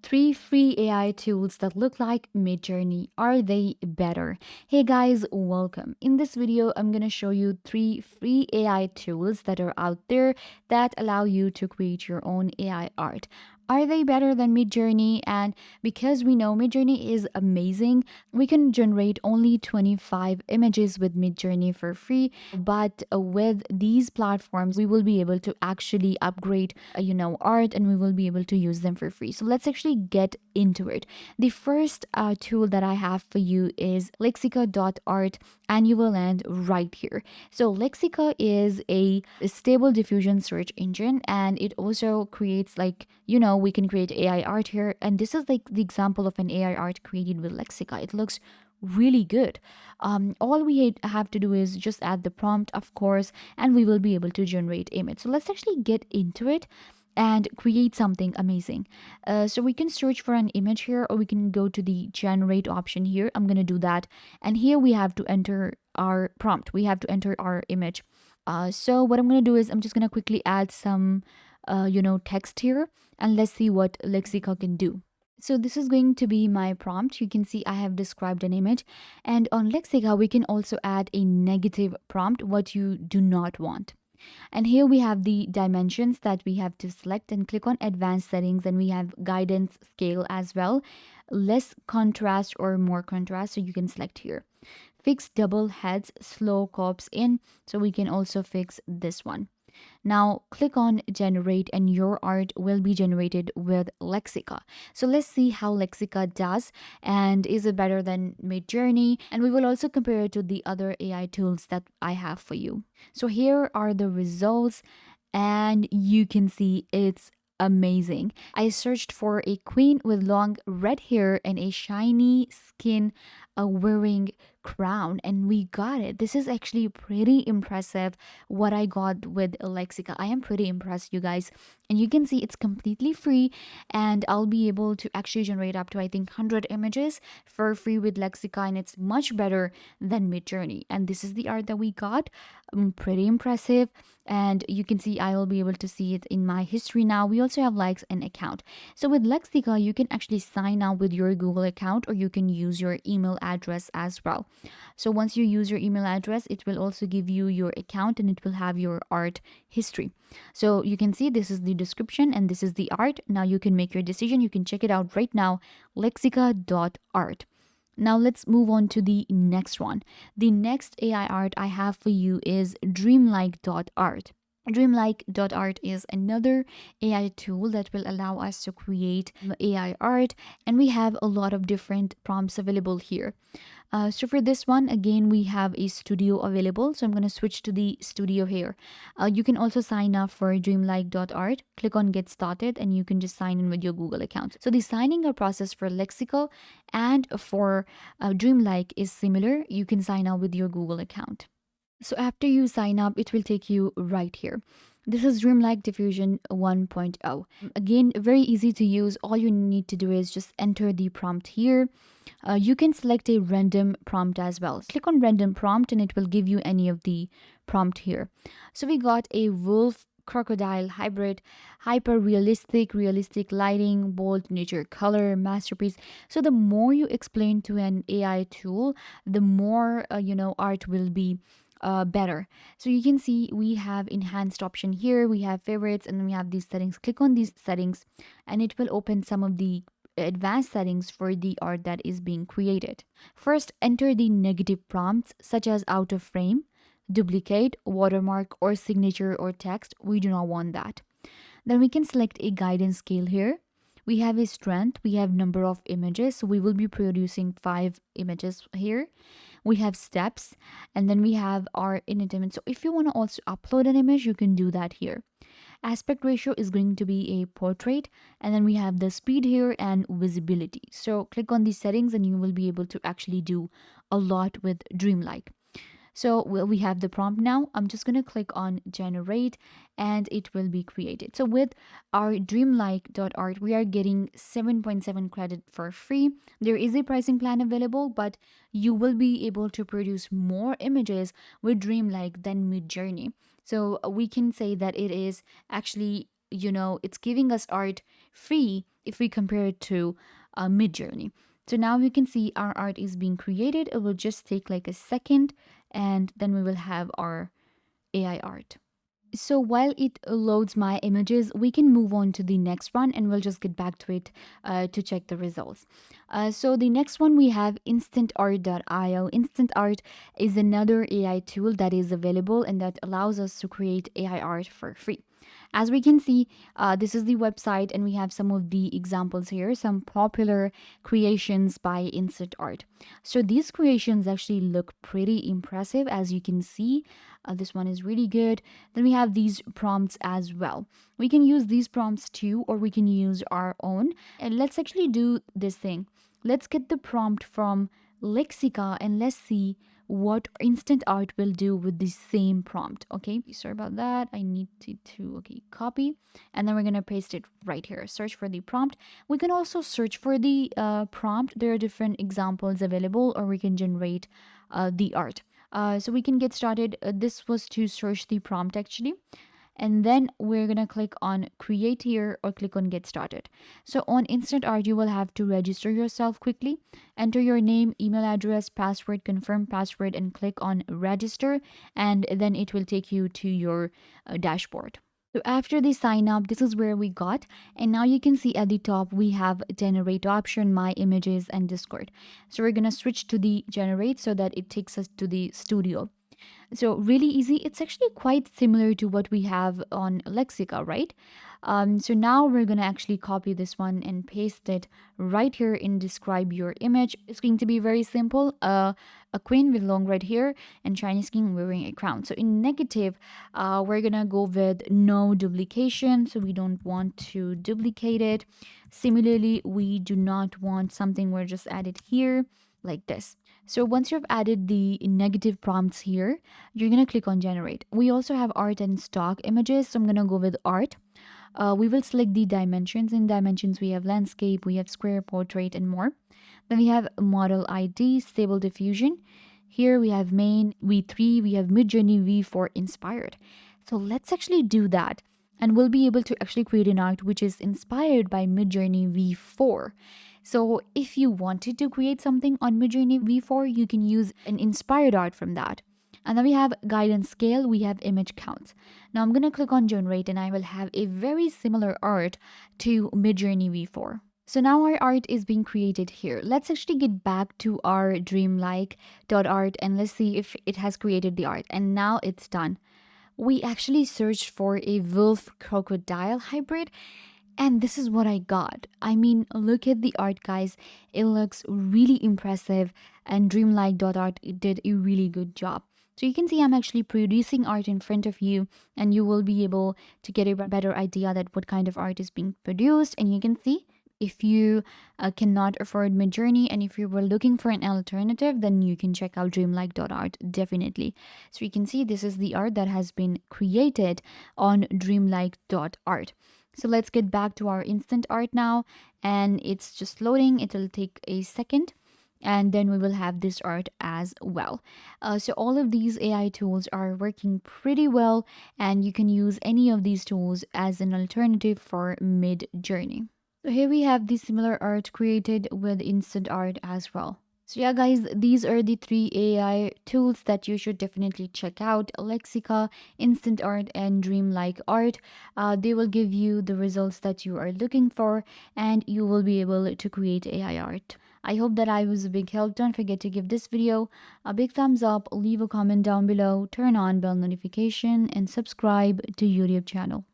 Three free AI tools that look like MidJourney. Are they better? Hey guys, welcome. In this video, I'm going to show you three free AI tools that are out there that allow you to create your own AI art. Are they better than MidJourney? And because we know MidJourney is amazing, we can generate only 25 images with MidJourney for free. But with these platforms, we will be able to actually upgrade, art, and we will be able to use them for free. So let's actually get into it. The first tool that I have for you is lexica.art, and you will land right here. So Lexica is a stable diffusion search engine, and it also creates we can create AI art here. And this is like the example of an AI art created with Lexica. It looks really good. All we have to do is just add the prompt, of course, and we will be able to generate image. So let's actually get into it and create something amazing. So we can search for an image here, or we can go to the generate option here. I'm going to do that. And here we have to enter our prompt. We have to enter our image. So what I'm going to do is I'm just going to quickly add some, text here, and let's see what Lexica can do. So this is going to be my prompt. You can see I have described an image, and on Lexica, we can also add a negative prompt, what you do not want. And here we have the dimensions that we have to select, and click on advanced settings, and we have guidance scale as well, less contrast or more contrast, so you can select here. Fix double heads, slow cops in, so we can also fix this one. Now click on generate, and your art will be generated with Lexica. So let's see how Lexica does, and is it better than MidJourney? And we will also compare it to the other AI tools that I have for you. So here are the results, and you can see it's amazing. I searched for a queen with long red hair and a shiny skin, wearing crown, and we got it. This is actually pretty impressive what I got with Lexica. I am pretty impressed, you guys. And you can see it's completely free, and I'll be able to actually generate up to, I think, 100 images for free with Lexica, and it's much better than MidJourney. And this is the art that we got. Pretty impressive, and you can see I will be able to see it in my history now. We also have likes and account. So with Lexica, you can actually sign up with your Google account, or you can use your email address as well. So once you use your email address, it will also give you your account, and it will have your art history. So you can see this is the description, and this is the art. Now you can make your decision. You can check it out right now, lexica.art. Now let's move on to the next one. The next AI art I have for you is dreamlike.art. Dreamlike.art is another AI tool that will allow us to create AI art, and we have a lot of different prompts available here. So for this one, again, we have a studio available. So I'm going to switch to the studio here. You can also sign up for dreamlike.art. Click on get started, and you can just sign in with your Google account. So the signing up process for Lexical and for Dreamlike is similar. You can sign up with your Google account. So after you sign up, it will take you right here. This is Dreamlike Diffusion 1.0. Again, very easy to use. All you need to do is just enter the prompt here. You can select a random prompt as well. Click on random prompt, and it will give you any of the prompt here. So we got a wolf crocodile hybrid, hyper realistic, realistic lighting, bold nature color, masterpiece. So the more you explain to an AI tool, the more art will be better. So you can see we have enhanced option here, we have favorites, and then we have these settings. Click on these settings, and it will open some of the advanced settings for the art that is being created. First, enter the negative prompts such as out of frame, duplicate, watermark, or signature or text. We do not want that. Then we can select a guidance scale here. We have a strength, we have number of images, so we will be producing 5 images here. We have steps, and then we have our intent. So if you want to also upload an image, you can do that here. Aspect ratio is going to be a portrait, and then we have the speed here and visibility. So click on these settings, and you will be able to actually do a lot with Dreamlike. So we have the prompt now. I'm just going to click on generate, and it will be created. So with our dreamlike.art, we are getting 7.7 credit for free. There is a pricing plan available, but you will be able to produce more images with Dreamlike than MidJourney. So we can say that it is actually, it's giving us art free if we compare it to MidJourney. So now you can see our art is being created. It will just take like a second, and then we will have our AI art. So while it loads my images, we can move on to the next one and we'll just get back to it to check the results. So the next one we have instantart.io. Instant Art is another AI tool that is available and that allows us to create AI art for free. As we can see, this is the website and we have some of the examples here, some popular creations by Instant Art. So these creations actually look pretty impressive, as you can see. This one is really good. Then we have these prompts as well. We can use these prompts too, or we can use our own. And let's actually do this thing. Let's get the prompt from Lexica and let's see what Instant Art will do with the same prompt. Okay, sorry about that. I need to okay, copy, and then we're gonna paste it right here. Search for the prompt. We can also search for the prompt. There are different examples available, or we can generate the art. So we can get started. This was to search the prompt actually. And then we're gonna click on create here or click on get started. So on Instant Art, you will have to register yourself quickly. Enter your name, email address, password, confirm password, and click on register. And then it will take you to your dashboard. So after the sign up, this is where we got. And now you can see at the top, we have generate option, my images, and Discord. So we're gonna switch to the generate so that it takes us to the studio. So really easy. It's actually quite similar to what we have on Lexica, right? So now we're going to actually copy this one and paste it right here in describe your image. It's going to be very simple. A queen with long red hair and Chinese king wearing a crown. So in negative, we're going to go with no duplication. So we don't want to duplicate it. Similarly, we do not want something we're just added here like this. So once you've added the negative prompts here, you're going to click on generate. We also have art and stock images. So I'm going to go with art. We will select the dimensions. In dimensions, we have landscape, we have square, portrait, and more. Then we have model ID, stable diffusion. Here we have main V3, we have MidJourney V4 inspired. So let's actually do that. And we'll be able to actually create an art which is inspired by MidJourney V4. So if you wanted to create something on MidJourney V4, you can use an inspired art from that. And then we have guidance scale, we have image counts. Now I'm going to click on generate and I will have a very similar art to MidJourney V4. So now our art is being created here. Let's actually get back to our dreamlike.art and let's see if it has created the art. And now it's done. We actually searched for a wolf crocodile hybrid. And this is what I got. I mean, look at the art, guys. It looks really impressive. And dreamlike.art did a really good job. So you can see I'm actually producing art in front of you. And you will be able to get a better idea that what kind of art is being produced. And you can see if you cannot afford MidJourney and if you were looking for an alternative, then you can check out dreamlike.art definitely. So you can see this is the art that has been created on dreamlike.art. So let's get back to our instant art now, and it's just loading. It'll take a second, and then we will have this art as well. So all of these AI tools are working pretty well, and you can use any of these tools as an alternative for MidJourney. So here we have the similar art created with instant art as well. So yeah, guys, these are the 3 AI tools that you should definitely check out: Lexica, Instant Art, and Dreamlike Art. They will give you the results that you are looking for, and you will be able to create AI art. I hope that I was a big help. Don't forget to give this video a big thumbs up, leave a comment down below, turn on bell notification, and subscribe to YouTube channel.